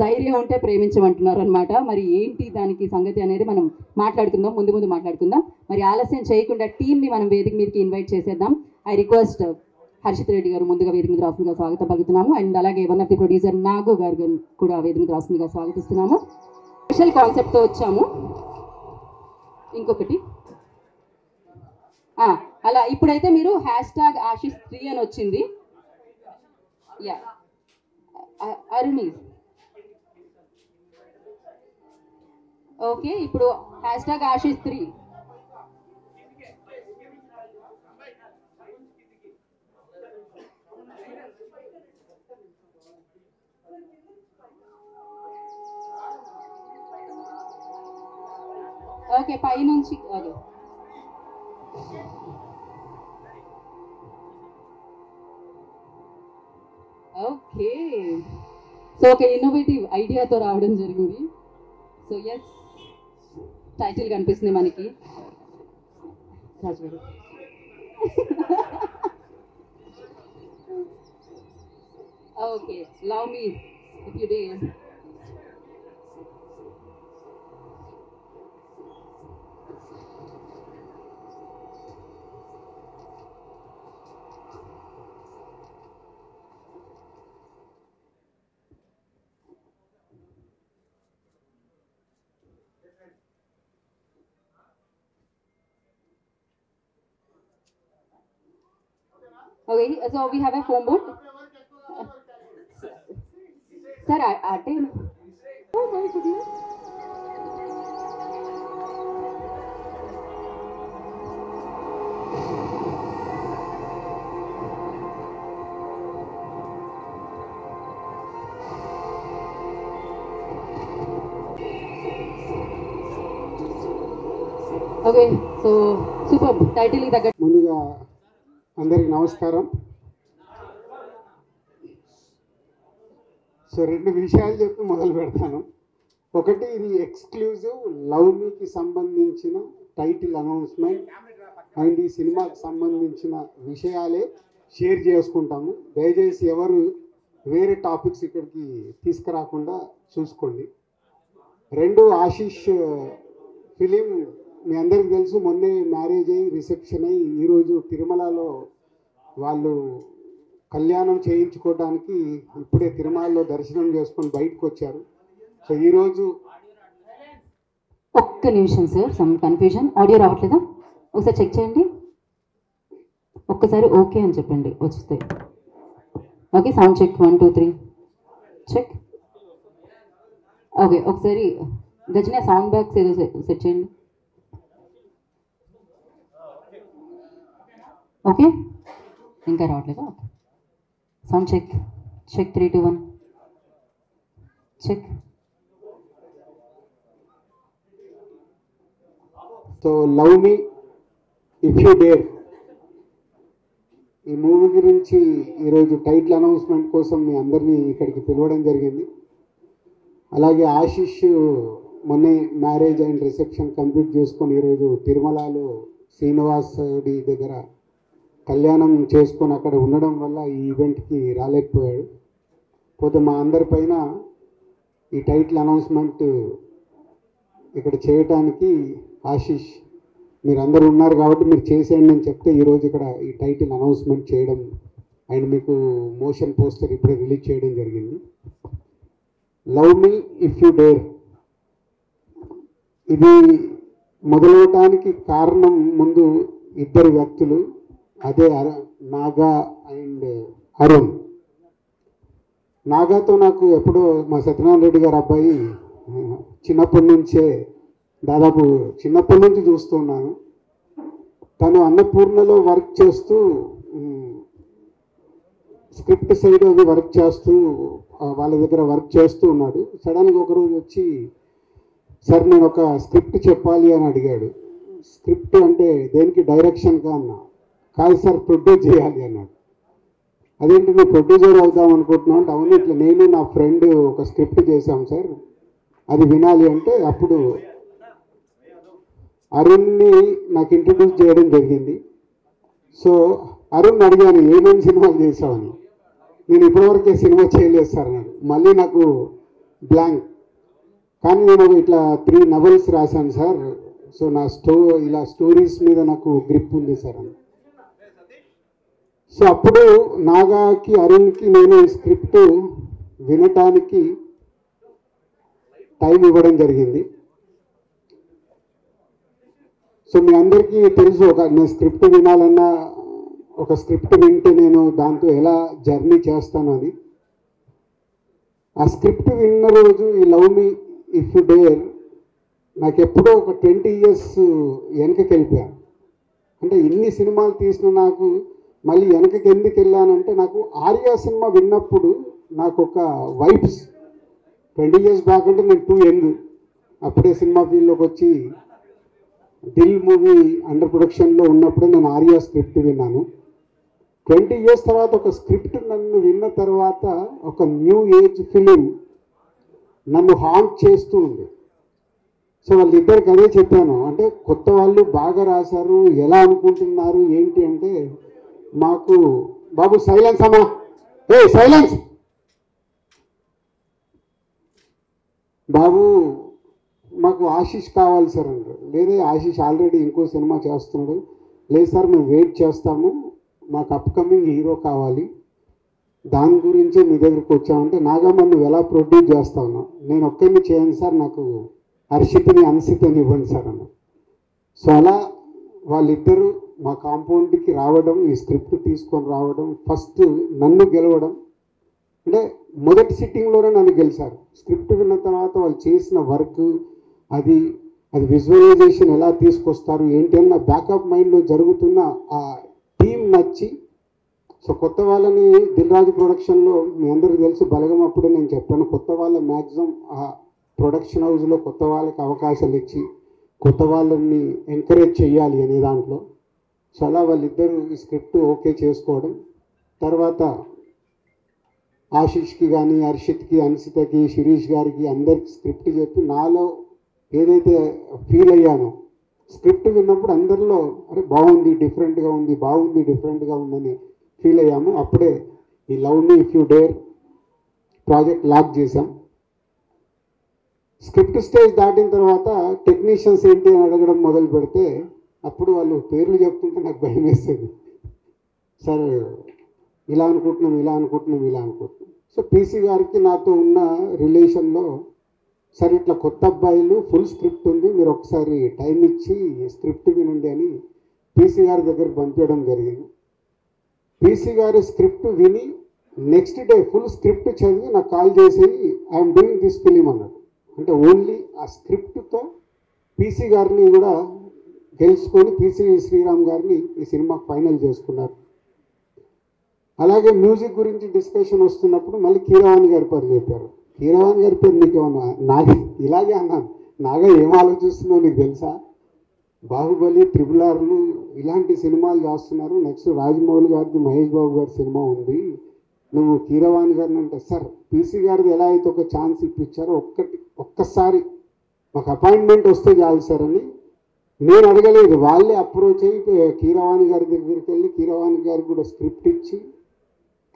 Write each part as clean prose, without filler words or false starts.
ధైర్యం ఉంటే ప్రేమించమంటున్నారు అనమాట. మరి ఏంటి దానికి సంగతి అనేది మనం మాట్లాడుకుందాం, ముందు మాట్లాడుకుందాం. మరి ఆలస్యం చేయకుండా టీంని మనం వేదిక మీదకి ఇన్వైట్ చేసేద్దాం. ఐ రిక్వెస్ట్ హర్షిత్ రెడ్డి గారు ముందుగా వేదిక మీద రాస్తుందిగా స్వాగతం పలుకుతున్నాము. అండ్ అలాగే వన్ ఆఫ్ ది ప్రొడ్యూసర్ నాగు గారు కూడా వేదిక మీద రాస్తుందిగా స్వాగతిస్తున్నాము. స్పెషల్ కాన్సెప్ట్తో వచ్చాము. ఇంకొకటి అలా ఇప్పుడైతే మీరు #Ashish3 అని వచ్చింది. Yeah Aruni okay. ఇప్పుడు #Ashish3 ఓకే పైనుంచి ఓకే. ఓకే సో ఒక ఇన్నోవేటివ్ ఐడియాతో రావడం జరిగింది. సో ఎస్ టైటిల్ కనిపిస్తుంది మనకి. Raju garu okay love me if you dare. Okay, so we have a phone book. Sir, attend. Oh my goodness. Okay, so super title is the ముందుగా అందరికి నమస్కారం. సో 2 విషయాలు చెప్పి మొదలు పెడతాను. ఒకటి, ఇది ఎక్స్క్లూజివ్ లవ్ మీకి సంబంధించిన టైటిల్ అనౌన్స్మెంట్ అండ్ ఈ సినిమాకి సంబంధించిన విషయాలే షేర్ చేసుకుంటాము. దయచేసి ఎవరు వేరే టాపిక్స్ ఇక్కడికి తీసుకురాకుండా చూసుకోండి. 2, ఆశీష్ ఫిలిం మీ అందరికీ తెలుసు, మొన్నే మ్యారేజ్ అయ్యి రిసెప్షన్ అయ్యి ఈరోజు తిరుమలలో వాళ్ళు కళ్యాణం చేయించుకోవడానికి ఇప్పుడే తిరుమలలో దర్శనం చేసుకొని బయటకు వచ్చారు. సో ఈరోజు ఒక్క నిమిషం సార్, సమ్ కన్ఫ్యూజన్. ఆడియో రావట్లేదా? ఒకసారి చెక్ చేయండి. ఒక్కసారి ఓకే అని చెప్పండి వస్తే. Okay sound check 1 2 3 check. Okay ఒకసారి గజన సౌండ్ బాక్స్ ఏదో సెట్ చేయండి. ఓకే ఇంకా రావట్లేదా? Okay sound check 3 2 1 check. So love me if you dare ఈ మూవీ గురించి ఈరోజు టైటిల్ అనౌన్స్మెంట్ కోసం మీ అందరినీ ఇక్కడికి పిలవడం జరిగింది. అలాగే ఆశీష్ మొన్నే మ్యారేజ్ అండ్ రిసెప్షన్ కంప్లీట్ చేసుకొని ఈరోజు తిరుమలలో శ్రీనివాసుడి దగ్గర కళ్యాణం చేసుకొని అక్కడ ఉండడం వల్ల ఈ ఈవెంట్కి రాలేకపోయాడు. పోతే మా అందరిపైన ఈ టైటిల్ అనౌన్స్మెంట్ ఇక్కడ చేయటానికి ఆశీష్ మీరందరూ ఉన్నారు కాబట్టి మీరు చేసేయండి అని చెప్తే ఈరోజు ఇక్కడ ఈ టైటిల్ అనౌన్స్మెంట్ చేయడం అండ్ మీకు మోషన్ పోస్టర్ ఇప్పుడే రిలీజ్ చేయడం జరిగింది. Love me if you dare ఇది మొదలవటానికి కారణం ముందు 2 వ్యక్తులు, అదే నాగా అండ్ అరుణ్. నాగాతో నాకు ఎప్పుడో మా సత్యనారాయణ రెడ్డి గారు అబ్బాయి చిన్నప్పటి నుంచే దాదాపు చిన్నప్పటి నుంచి చూస్తున్నాను. తను అన్నపూర్ణలో వర్క్ చేస్తూ స్క్రిప్ట్ సైడ్ అది వర్క్ చేస్తూ వాళ్ళ దగ్గర వర్క్ చేస్తూ ఉన్నాడు. సడన్గా ఒకరోజు వచ్చి సార్ నేను ఒక స్క్రిప్ట్ చెప్పాలి అని అడిగాడు. స్క్రిప్ట్ అంటే దేనికి? డైరెక్షన్గా అన్నా. కాదు సార్ ప్రొడ్యూస్ చేయాలి అన్నాడు. అదేంటి నువ్వు ప్రొడ్యూసర్ అవుదాం అనుకుంటున్నావు అంటే అవును ఇట్లా నేను నా ఫ్రెండ్ ఒక స్క్రిప్ట్ చేశాం సార్ అది వినాలి అంటే అప్పుడు అరుణ్ని నాకు ఇంట్రడ్యూస్ చేయడం జరిగింది. సో అరుణ్ అడిగాను ఏమేమి సినిమాలు చేసావని. నేను ఇప్పటివరకే సినిమా చేయలేదు సార్ అన్నాడు. మళ్ళీ నాకు బ్లాంక్. కానీ నేను ఇట్లా 3 నవల్స్ రాశాను సార్. సో నా ఇలా స్టోరీస్ మీద నాకు గ్రిప్ ఉంది సార్ అని. సో అప్పుడు నాగాకి, అరుణ్కి నేను స్క్రిప్ట్ వినటానికి టైం ఇవ్వడం జరిగింది. సో మీ అందరికీ తెలుసు, నేను స్క్రిప్ట్ వినాలన్నా, ఒక స్క్రిప్ట్ వింటే నేను దాంతో ఎలా జర్నీ చేస్తాను అని. ఆ స్క్రిప్ట్ విన్న రోజు ఈ love me if you dare నాకు ఎప్పుడో ఒక 20 years వెనకకి వెళ్ళిపోయాను. అంటే ఇన్ని సినిమాలు తీసిన నాకు మళ్ళీ వెనకకి ఎందుకు వెళ్ళానంటే, నాకు ఆర్యా సినిమా విన్నప్పుడు నాకు ఒక వైబ్స్ 20 years బ్యాక్ అంటే నేను 2 యంగ్, అప్పుడే సినిమా ఫీల్డ్లోకి వచ్చి దిల్ మూవీ అండర్ ప్రొడక్షన్లో ఉన్నప్పుడే నేను ఆర్యా స్క్రిప్ట్ విన్నాను. 20 years తర్వాత ఒక స్క్రిప్ట్ నన్ను విన్న తర్వాత ఒక న్యూ ఏజ్ ఫిలిం నన్ను హాంట్ చేస్తూ ఉంది. సో వాళ్ళిద్దరికి అదే చెప్పాను, అంటే కొత్త వాళ్ళు బాగా రాశారు, ఎలా అనుకుంటున్నారు ఏంటి అంటే, మాకు బాబు సైలెన్స్ అమ్మా, సైలెన్స్ బాబు, మాకు ఆశీష్ కావాలి సార్ అంటారు. లేదే ఆశీష్ ఆల్రెడీ ఇంకో సినిమా చేస్తున్నాడు. లేదు సార్ మేము వెయిట్ చేస్తాము, మాకు అప్కమింగ్ హీరో కావాలి, దాని గురించి మీ దగ్గరికి వచ్చామంటే, నాగమ్మ నువ్వు ఎలా ప్రొడ్యూస్ చేస్తావు? నేను ఒక్కరిని చేయను సార్, నాకు హర్షిత్ని, అన్సితని ఇవ్వండి సార్ అన్న. సో అలా వాళ్ళిద్దరూ మా కాంపౌండ్కి రావడం, ఈ స్క్రిప్ట్ తీసుకొని రావడం, ఫస్ట్ నన్ను గెలవడం, అంటే మొదటి సిట్టింగ్లోనే నన్ను గెలిచారు. స్క్రిప్ట్ విన్న తర్వాత వాళ్ళు చేసిన వర్క్, అది విజువలైజేషన్ ఎలా తీసుకొస్తారు ఏంటి అని నా బ్యాకప్ మైండ్లో జరుగుతున్న ఆ టీం నచ్చి, సో కొత్త వాళ్ళని దిల్ రాజు ప్రొడక్షన్లో మీ అందరికీ తెలుసు, బలగం అప్పుడే నేను చెప్పాను, కొత్త వాళ్ళ మ్యాక్సిమం ఆ ప్రొడక్షన్ హౌస్లో కొత్త వాళ్ళకి అవకాశాలు ఇచ్చి కొత్త వాళ్ళని ఎంకరేజ్ చేయాలి అనే దాంట్లో. సో అలా వాళ్ళిద్దరూ ఈ స్క్రిప్ట్ ఓకే చేసుకోవడం, తర్వాత ఆశీష్కి కానీ, హర్షిత్కి, అన్సితకి, శిరీష్ గారికి అందరికి స్క్రిప్ట్ చెప్పి నాలో ఏదైతే ఫీల్ అయ్యానో, స్క్రిప్ట్ విన్నప్పుడు అందరిలో అరే బాగుంది, డిఫరెంట్గా ఉంది, బాగుంది, డిఫరెంట్గా ఉందని ఫీల్ అయ్యాము. అప్పుడే ఈ love me if you dare project lock చేశాం. స్క్రిప్ట్ స్టేజ్ దాటిన తర్వాత టెక్నీషియన్స్ ఏంటి అని అడగడం మొదలు పెడితే, అప్పుడు వాళ్ళు పేర్లు చెప్తుంటే నాకు భయం వేస్తుంది. సార్ ఇలా అనుకుంటున్నాం, ఇలా అనుకుంటున్నాం, ఇలా అనుకుంటున్నాం. సో పీసీ గారికి నాతో ఉన్న రిలేషన్లో, సార్ ఇట్లా కొత్త అబ్బాయిలు ఫుల్ స్క్రిప్ట్ ఉంది, మీరు ఒకసారి టైం ఇచ్చి స్క్రిప్ట్ వినండి అని పీసీ గారి దగ్గరికి పంపించడం జరిగింది. పీసీ గారు స్క్రిప్ట్ విని నెక్స్ట్ డే ఫుల్ స్క్రిప్ట్ చదివి నాకు కాల్ చేసి ఐఎమ్ డూయింగ్ దిస్ ఫిలిం అన్నాడు. అంటే ఓన్లీ ఆ స్క్రిప్ట్తో పీసీ గారిని కూడా గెలుచుకొని పీసీ శ్రీరామ్ గారిని ఈ సినిమాకి ఫైనల్ చేసుకున్నారు. అలాగే మ్యూజిక్ గురించి డిస్కషన్ వస్తున్నప్పుడు మళ్ళీ కీరవాణి గారి పేరు చెప్పారు. కీరవాణి గారి పేరు నీకేమన్నా? నాగే ఇలాగే అన్నాను, నాగా ఏం ఆలోచిస్తున్నావు నీకు తెలుసా? బాహుబలి, RRRలు ఇలాంటి సినిమాలు చేస్తున్నారు, నెక్స్ట్ రాజమౌళి గారిది, మహేష్ బాబు గారి సినిమా ఉంది, నువ్వు కీరవాణి గారిని అంటే, సార్ పీసీ గారిది ఎలా అయితే ఒక ఛాన్స్ ఇప్పించారో ఒక్కసారి మాకు అపాయింట్మెంట్ వస్తే చాలు సార్ అని నేను అడగలేదు, వాళ్ళే అప్రోచ్ అయ్యి కీరవాణి గారి దగ్గరికి వెళ్ళి కీరవాణి గారికి కూడా స్క్రిప్ట్ ఇచ్చి,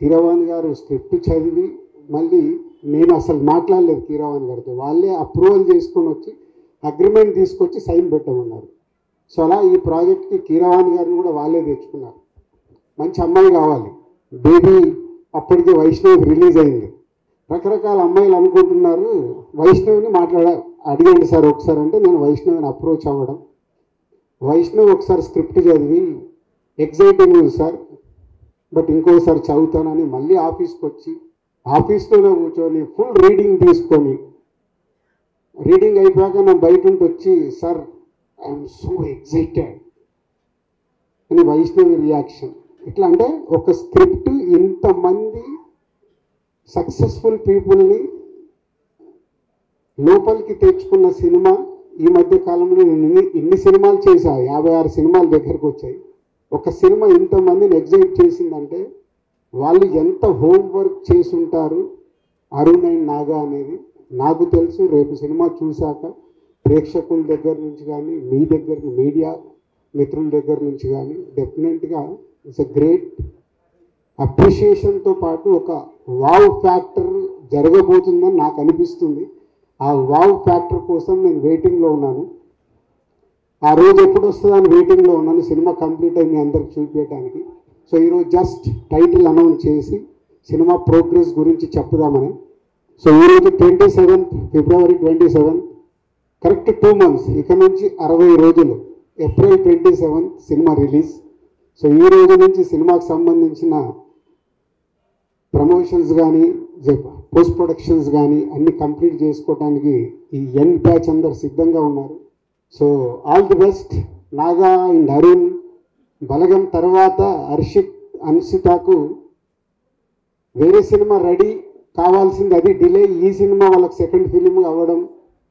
కీరవాణి గారు స్క్రిప్ట్ చదివి, మళ్ళీ నేను అసలు మాట్లాడలేదు కీరవాణి గారితో, వాళ్ళే అప్రూవల్ చేసుకొని వచ్చి అగ్రిమెంట్ తీసుకొచ్చి సైన్ పెట్టమన్నారు. సో అలా ఈ ప్రాజెక్ట్కి కీరవాణి గారిని కూడా వాళ్ళే తెచ్చుకున్నారు. మంచి అమ్మాయి కావాలి, బేబీ అప్పటికే వైష్ణవి రిలీజ్ అయింది, రకరకాల అమ్మాయిలు అనుకుంటున్నారు, వైష్ణవిని అడిగండి సార్ ఒకసారి అంటే, నేను వైష్ణవిని అప్రోచ్ అవ్వడం, వైష్ణవి ఒకసారి స్క్రిప్ట్ చదివి ఎగ్జైటింగ్ ఉంది సార్, బట్ ఇంకోసారి చదువుతానని మళ్ళీ ఆఫీస్కి వచ్చి ఆఫీస్లోనే కూర్చొని ఫుల్ రీడింగ్ తీసుకొని, రీడింగ్ అయిపోయాక నేను బయట ఉండి వచ్చి, సార్ ఐఎమ్ సో ఎగ్జైటెడ్ అని వైష్ణవి రియాక్షన్. ఎట్లా అంటే ఒక స్క్రిప్ట్ ఇంతమంది సక్సెస్ఫుల్ పీపుల్ని లోపలికి తెచ్చుకున్న సినిమా ఈ మధ్య కాలంలో నేను ఇన్ని సినిమాలు చేశా, 56 సినిమాల దగ్గరకు వచ్చాయి. ఒక సినిమా ఇంతమందిని ఎగ్జైట్ చేసిందంటే వాళ్ళు ఎంత హోంవర్క్ చేసి ఉంటారు అరుణ్ అండ్ నాగా అనేది నాకు తెలుసు. రేపు సినిమా చూశాక ప్రేక్షకుల దగ్గర నుంచి కానీ, మీ దగ్గర మీడియా మిత్రుల దగ్గర నుంచి కానీ డెఫినెట్గా ఇట్స్ ఎ గ్రేట్ అప్రిషియేషన్తో పాటు ఒక వావ్ ఫ్యాక్టర్ జరగబోతుందని నాకు అనిపిస్తుంది. ఆ వావ్ ఫ్యాక్టర్ కోసం నేను వెయిటింగ్లో ఉన్నాను. ఆ రోజు ఎప్పుడు వస్తుందని వెయిటింగ్లో ఉన్నాను, సినిమా కంప్లీట్ అయి మీ అందరికి చూపించడానికి. సో ఈరోజు జస్ట్ టైటిల్ అనౌన్స్ చేసి సినిమా ప్రోగ్రెస్ గురించి చెప్పుదామని. సో ఈరోజు 27 ఫిబ్రవరి 27, కరెక్ట్ 2 months, ఇక నుంచి 60 రోజులు, ఏప్రిల్ 27 సినిమా రిలీజ్. సో ఈ రోజు నుంచి సినిమాకి సంబంధించిన ప్రమోషన్స్ కానీ పోస్ట్ ప్రొడక్షన్స్ కానీ అన్ని కంప్లీట్ చేసుకోవడానికి ఈ యంగ్ బ్యాచ్ అందరు సిద్ధంగా ఉన్నారు. So all the best. Naga and Arun Balagam తర్వాత అన్షితాకు వేరే సినిమా రెడీ కావాల్సింది, అది డిలే. ఈ సినిమా వాళ్ళకి సెకండ్ ఫిలిం అవ్వడం,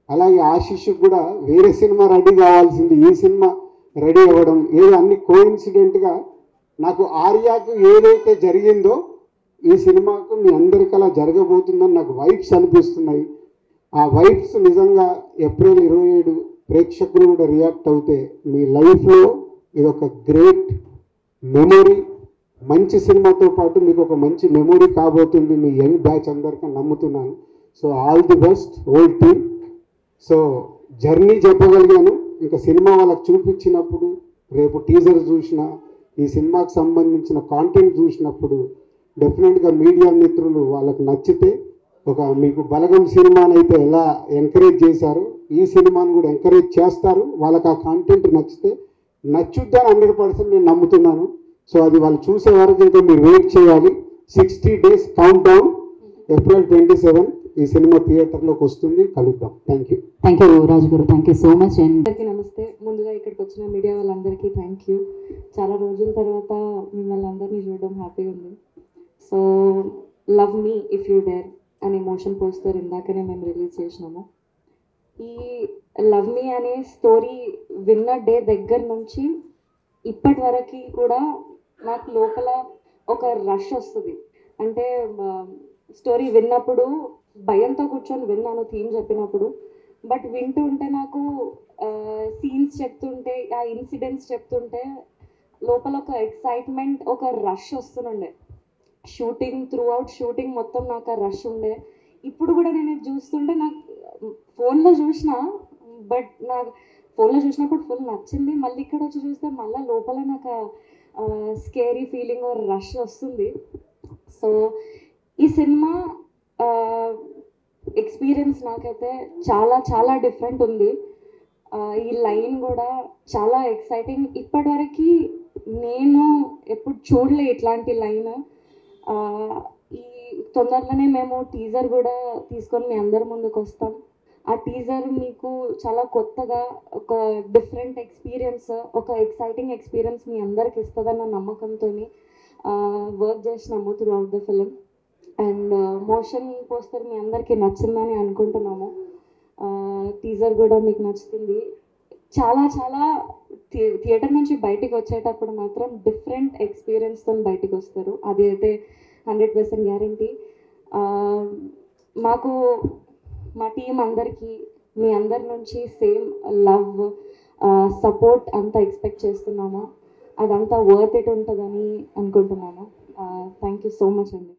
అలాగే ఆశిష్కి కూడా వేరే సినిమా రెడీ కావాల్సింది, ఈ సినిమా రెడీ అవ్వడం, ఏదో అన్ని కోఇన్సిడెంట్గా నాకు ఆర్యాకు ఏదైతే జరిగిందో ఈ సినిమాకు మీ అందరికీ అలా జరగబోతుందని నాకు వైబ్స్ అనిపిస్తున్నాయి. ఆ వైబ్స్ నిజంగా ఏప్రిల్ 27 ప్రేక్షకులు కూడా రియాక్ట్ అవుతే మీ లైఫ్లో ఇది ఒక గ్రేట్ మెమొరీ, మంచి సినిమాతో పాటు మీకు ఒక మంచి మెమొరీ కాబోతుంది మీ యంగ్ బ్యాచ్ అందరికీ నమ్ముతున్నాను. So all the best old team. So journey చెప్పగలిగాను. ఇంకా సినిమా వాళ్ళకి చూపించినప్పుడు, రేపు టీజర్ చూసినా, ఈ సినిమాకి సంబంధించిన కాంటెంట్ చూసినప్పుడు డెఫినెట్గా మీడియా మిత్రులు వాళ్ళకి నచ్చితే, ఒక మీకు బలగం సినిమాని అయితే ఎలా ఎంకరేజ్ చేశారో ఈ సినిమాను కూడా ఎంకరేజ్ చేస్తారు. వాళ్ళకి ఆ కాంటెంట్ నచ్చితే నచ్చుద్దని 100% నేను నమ్ముతున్నాను. సో అది వాళ్ళు చూసే వరకు ఇంకా మీరు వెయిట్ చేయాలి. 60 days కౌంట్ డౌన్. ఏప్రిల్ 27 ఈ సినిమా థియేటర్లోకి వస్తుంది. కలుద్దాం. థ్యాంక్ యూ రాజు గారు, థ్యాంక్ యూ సో మచ్. అందరికీ నమస్తే. ముందుగా ఇక్కడికి వచ్చిన మీడియా వాళ్ళందరికీ థ్యాంక్ యూ. చాలా రోజుల తర్వాత మిమ్మల్ని అందరినీ చూడడం హ్యాపీగా ఉంది. So love me if you dare అనే మోషన్ పోస్టర్ ఇందాకనే మేము రిలీజ్ చేసినాము. ఈ లవ్ మీ అనే స్టోరీ విన్న డే దగ్గర నుంచి ఇప్పటి వరకు కూడా నాకు లోపల ఒక రష్ వస్తుంది. అంటే స్టోరీ విన్నప్పుడు భయంతో కూర్చొని విన్నాను థీమ్ చెప్పినప్పుడు, బట్ వింటూ ఉంటే నాకు సీన్స్ చెప్తుంటే, ఆ ఇన్సిడెంట్స్ చెప్తుంటే లోపల ఒక ఎక్సైట్మెంట్, ఒక రష్ వస్తుండే. షూటింగ్ త్రూ అవుట్ షూటింగ్ మొత్తం నాకు ఆ రష్ ఉండే. ఇప్పుడు కూడా నేను ఇది చూస్తుంటే నాకు ఫోన్లో చూసిన, బట్ నాకు ఫోన్లో చూసినప్పుడు ఫుల్ నచ్చింది. మళ్ళీ ఇక్కడ వచ్చి చూస్తే మళ్ళీ లోపల నాకు స్కేరీ ఫీలింగ్, రష్ వస్తుంది. సో ఈ సినిమా ఎక్స్పీరియన్స్ నాకైతే చాలా చాలా డిఫరెంట్ ఉంది. ఈ లైన్ కూడా చాలా ఎక్సైటింగ్. ఇప్పటివరకు నేను ఎప్పుడు చూడలే ఇట్లాంటి లైన్. ఈ తొందరలోనే మేము టీజర్ కూడా తీసుకొని మీ అందరి ముందుకు వస్తాం. ఆ టీజర్ మీకు చాలా కొత్తగా ఒక డిఫరెంట్ ఎక్స్పీరియన్స్, ఒక ఎక్సైటింగ్ ఎక్స్పీరియన్స్ మీ అందరికి ఇస్తుందన్న నమ్మకంతో వర్క్ చేసినాము throughout the film. And motion poster మీ అందరికీ నచ్చిందని అనుకుంటున్నాము. టీజర్ కూడా మీకు నచ్చుతుంది. చాలా చాలా థియేటర్ నుంచి బయటికి వచ్చేటప్పుడు మాత్రం డిఫరెంట్ ఎక్స్పీరియన్స్తో బయటికి వస్తారు, అది అయితే 100% గ్యారంటీ. మాకు మా టీం అందరికీ మీ అందరి నుంచి సేమ్ లవ్, సపోర్ట్ అంతా ఎక్స్పెక్ట్ చేస్తున్నాము. అదంతా వర్త్ ఇట్ ఉంటుందని అనుకుంటున్నాను. థ్యాంక్ యూ సో మచ్ అండి.